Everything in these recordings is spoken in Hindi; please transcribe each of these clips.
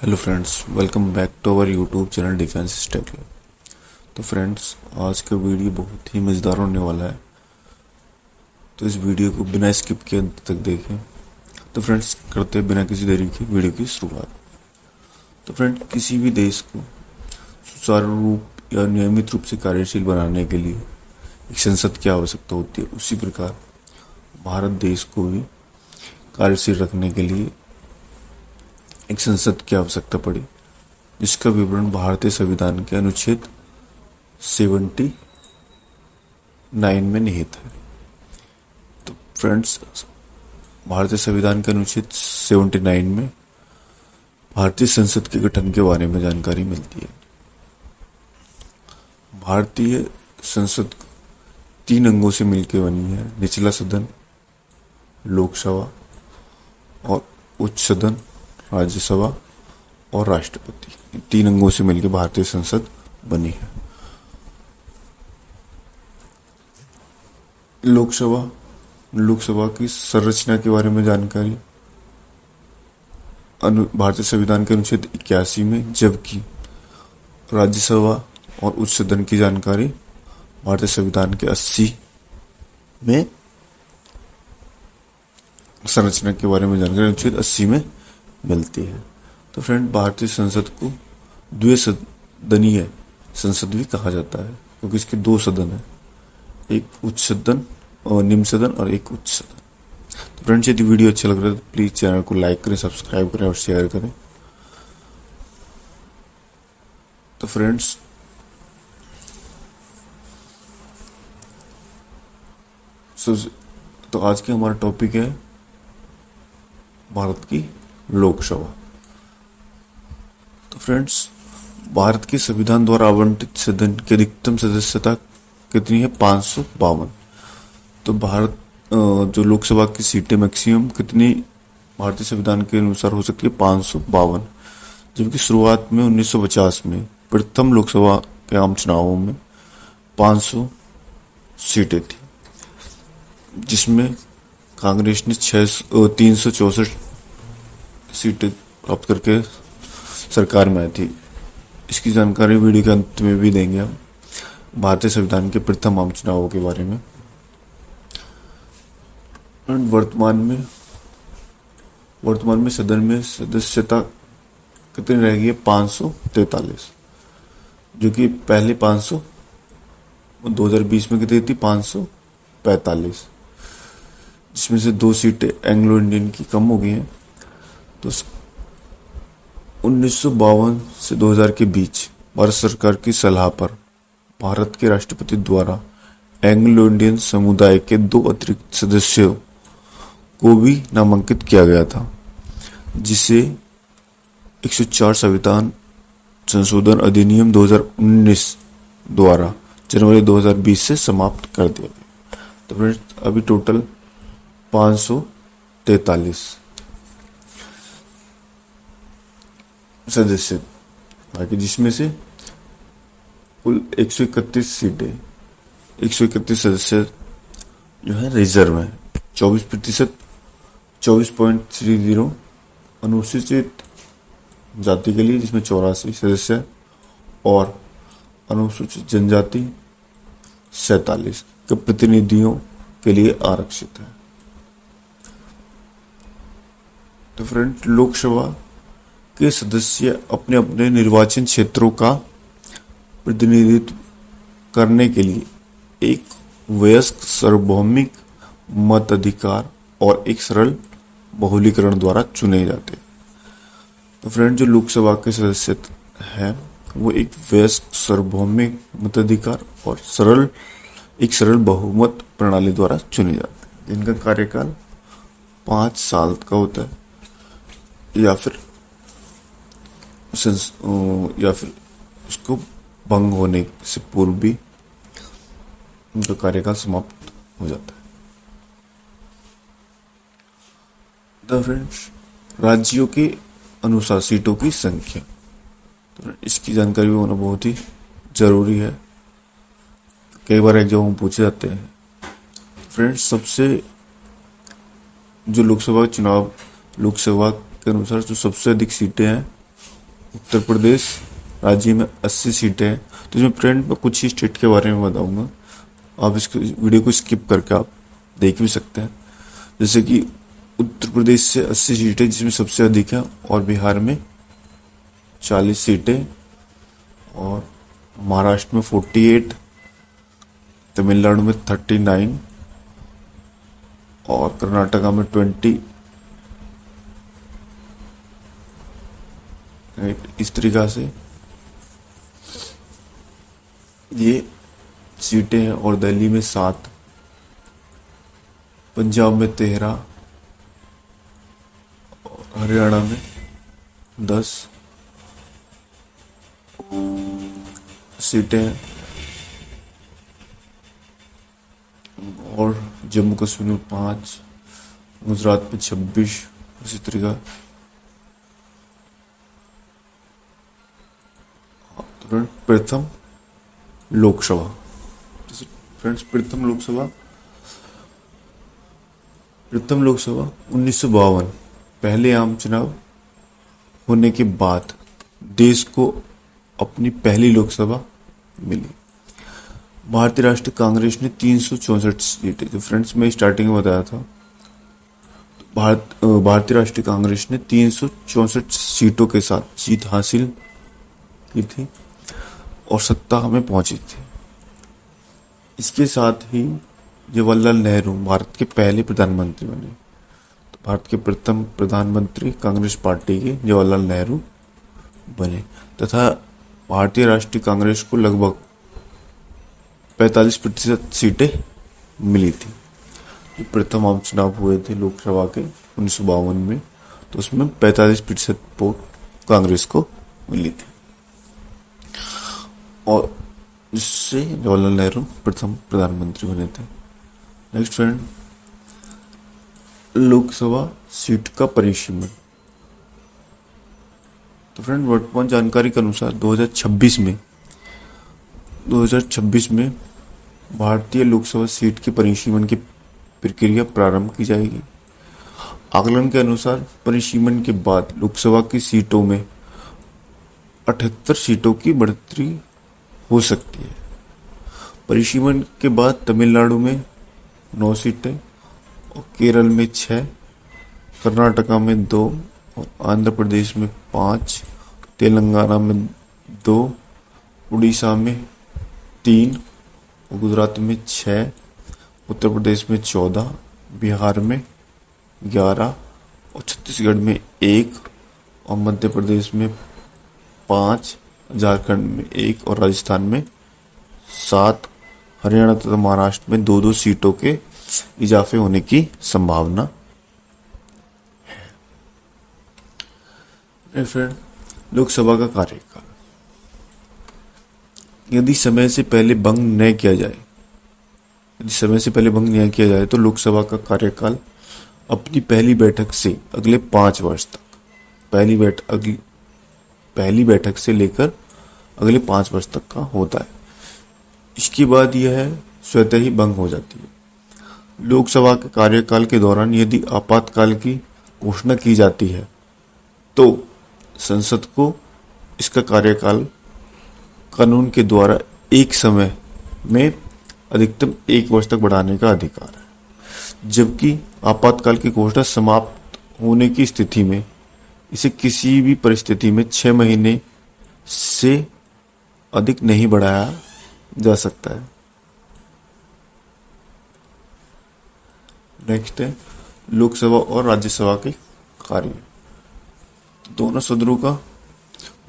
Hello friends, welcome back to our YouTube channel defence step. तो फ्रेंड्स, आज का वीडियो बहुत ही मज़ेदार होने वाला है, तो इस वीडियो को बिना स्किप किए अंत तक देखें। तो फ्रेंड्स, करते हैं बिना किसी देरी की वीडियो की शुरुआत। तो फ्रेंड, किसी भी देश को सुचारू रूप या नियमित रूप से कार्यशील बनाने के लिए एक संसद की आवश्यकता होती है, उसी प्रकार भारत देश को भी कार्यशील रखने के लिए एक संसद की आवश्यकता पड़ी, जिसका विवरण भारतीय संविधान के अनुच्छेद 79 में निहित है। तो फ्रेंड्स, भारतीय संविधान के अनुच्छेद 79 में भारतीय संसद के गठन के बारे में जानकारी मिलती है। भारतीय संसद 3 अंगों से मिलकर बनी है: निचला सदन, लोकसभा और उच्च सदन, राज्यसभा और राष्ट्रपति। 3 अंगों से मिलकर भारतीय संसद बनी है। लोकसभा की संरचना के बारे में जानकारी भारतीय संविधान के अनुच्छेद 81 में, जबकि राज्यसभा और उच्च सदन की जानकारी भारतीय संविधान के 80 में, संरचना के बारे में जानकारी अनुच्छेद 80 में मिलती है। तो फ्रेंड, भारतीय संसद को द्विसदनीय संसद भी कहा जाता है, क्योंकि इसके 2 सदन हैं, एक उच्च सदन और निम्न सदन और एक उच्च सदन। तो फ्रेंड्स, यदि वीडियो अच्छा लग रहा है तो प्लीज़ चैनल को लाइक करें, सब्सक्राइब करें और शेयर करें। तो फ्रेंड्स, तो आज के हमारा टॉपिक है भारत की लोकसभा। तो फ्रेंड्स, भारत के संविधान द्वारा आवंटित सदन की अधिकतम सदस्यता कितनी है? 552। तो भारत जो लोकसभा की सीटें मैक्सिमम कितनी भारतीय संविधान के अनुसार हो सकती है? 552। जबकि शुरुआत में 1950 में प्रथम लोकसभा के आम चुनावों में 500 सीटें थी, जिसमें कांग्रेस ने 364 सीटें प्राप्त करके सरकार में आई थी। इसकी जानकारी वीडियो के अंत में भी देंगे हम, भारतीय संविधान के प्रथम आम चुनावों के बारे में। वर्तमान में सदन में सदस्यता कितनी रहेगी? 543, जो कि पहले 2020 में कितनी थी? 545, जिसमें से 2 सीटें एंग्लो इंडियन की कम हो गई हैं। तो 1952 से 2000 के बीच भारत सरकार की सलाह पर भारत के राष्ट्रपति द्वारा एंग्लो इंडियन समुदाय के 2 अतिरिक्त सदस्यों को भी नामांकित किया गया था, जिसे 104 संविधान संशोधन अधिनियम 2019 द्वारा जनवरी 2020 से समाप्त कर दिया गया। तो फ्रेंड्स, अभी टोटल 543 सदस्य, बाकी जिसमें से कुल 131 सदस्य जो है रिजर्व है। 24%, 24.30 अनुसूचित जाति के लिए, जिसमें 84 सदस्य, और अनुसूचित जनजाति 47 के प्रतिनिधियों के लिए आरक्षित है। तो फ्रेंड, लोकसभा के सदस्य अपने अपने निर्वाचन क्षेत्रों का प्रतिनिधित्व करने के लिए एक वयस्क सार्वभौमिक मताधिकार और एक सरल बहुलीकरण द्वारा चुने जाते हैं। तो फ्रेंड, जो लोकसभा के सदस्य हैं वो एक वयस्क सार्वभौमिक मताधिकार और एक सरल बहुमत प्रणाली द्वारा चुने जाते हैं, जिनका कार्यकाल 5 साल का होता है, या फिर उसको भंग होने से पूर्व भी उनका कार्यकाल समाप्त हो जाता है। तो फ्रेंड्स, राज्यों के अनुसार सीटों की संख्या, तो इसकी जानकारी भी होना बहुत ही जरूरी है, कई बार एग्जाम में पूछे जाते हैं। फ्रेंड्स, सबसे जो लोकसभा के अनुसार जो सबसे अधिक सीटें हैं उत्तर प्रदेश राज्य में 80 सीटें हैं। तो इसमें फ्रेंड मैं कुछ ही स्टेट के बारे में बताऊंगा, आप इसको वीडियो को स्किप करके आप देख भी सकते हैं। जैसे कि उत्तर प्रदेश से 80 सीटें जिसमें सबसे अधिक है, और बिहार में 40 सीटें, और महाराष्ट्र में 48, तमिलनाडु में 39 और कर्नाटका में 20। इस तरीका से ये सीटें हैं। और दिल्ली में 7, पंजाब में 13, हरियाणा में 10 सीटें हैं, और जम्मू कश्मीर में 5, गुजरात में 26। इसी तरीका प्रथम लोकसभा, फ्रेंड्स प्रथम लोकसभा 1952 पहले आम चुनाव होने के बाद देश को अपनी पहली लोकसभा मिली। भारतीय राष्ट्रीय कांग्रेस ने 364 सीटें, जो फ्रेंड्स मैं स्टार्टिंग में बताया था, भारतीय राष्ट्रीय कांग्रेस ने 364 सीटों के साथ जीत हासिल की थी और सत्ता में पहुंची थी। इसके साथ ही जवाहरलाल नेहरू भारत के पहले प्रधानमंत्री बने। तो भारत के प्रथम प्रधानमंत्री कांग्रेस पार्टी के जवाहरलाल नेहरू बने, तथा भारतीय राष्ट्रीय कांग्रेस को लगभग 45% सीटें मिली थी। ये प्रथम आम चुनाव हुए थे लोकसभा के 1952 में, तो उसमें 45% वोट कांग्रेस को मिली थी, और इससे जवाहरलाल नेहरू प्रथम प्रधानमंत्री बने थे। नेक्स्ट फ्रेंड, लोकसभा सीट का परिसीमन। तो फ्रेंड वर्तमान जानकारी के अनुसार 2026 में भारतीय लोकसभा सीट के परिसीमन की प्रक्रिया प्रारंभ की जाएगी। आकलन के अनुसार परिसीमन के बाद लोकसभा की सीटों में 78 सीटों की बढ़ोतरी हो सकती है। परिसीमन के बाद तमिलनाडु में 9 सीटें, और केरल में 6, कर्नाटका में 2, और आंध्र प्रदेश में 5, तेलंगाना में 2, उड़ीसा में 3, और गुजरात में 6, उत्तर प्रदेश में 14, बिहार में 11, और छत्तीसगढ़ में 1, और मध्य प्रदेश में 5, झारखंड में 1, और राजस्थान में 7, हरियाणा तथा महाराष्ट्र में 2-2 सीटों के इजाफे होने की संभावना है। फिर लोकसभा का कार्यकाल, यदि समय से पहले भंग न किया जाए तो लोकसभा का कार्यकाल अपनी पहली बैठक से अगले 5 वर्ष तक, पहली बैठक से लेकर अगले 5 वर्ष तक का होता है। इसके बाद यह स्वतः ही भंग हो जाती है। लोकसभा के कार्यकाल के दौरान यदि आपातकाल की घोषणा की जाती है तो संसद को इसका कार्यकाल कानून के द्वारा एक समय में अधिकतम 1 वर्ष तक बढ़ाने का अधिकार है, जबकि आपातकाल की घोषणा समाप्त होने की स्थिति में इसे किसी भी परिस्थिति में 6 महीने से अधिक नहीं बढ़ाया जा सकता है। नेक्स्ट है लोकसभा और राज्यसभा के कार्य। दोनों सदनों का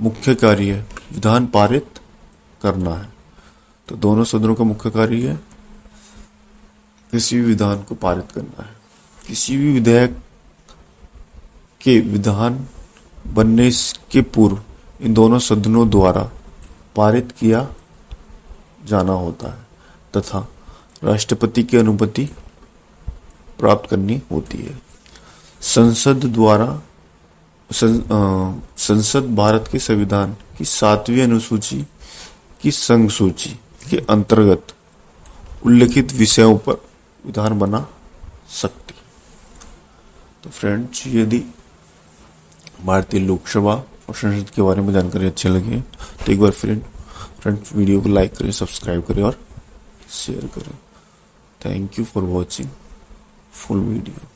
मुख्य कार्य है विधान पारित करना है। तो दोनों सदनों का मुख्य कार्य है किसी भी विधान को पारित करना है। किसी भी विधेयक के विधान बनने के पूर्व इन दोनों सदनों द्वारा पारित किया जाना होता है तथा राष्ट्रपति की अनुमति प्राप्त करनी होती है। संसद भारत के संविधान की 7वीं अनुसूची की संघ सूची के अंतर्गत उल्लिखित विषयों पर विधान बना सकती है। तो फ्रेंड्स, यदि भारतीय लोकसभा और संसद के बारे में जानकारी अच्छी लगी है तो एक बार फ्रेंड्स वीडियो को लाइक करें, सब्सक्राइब करें और शेयर करें। Thank you for watching full video.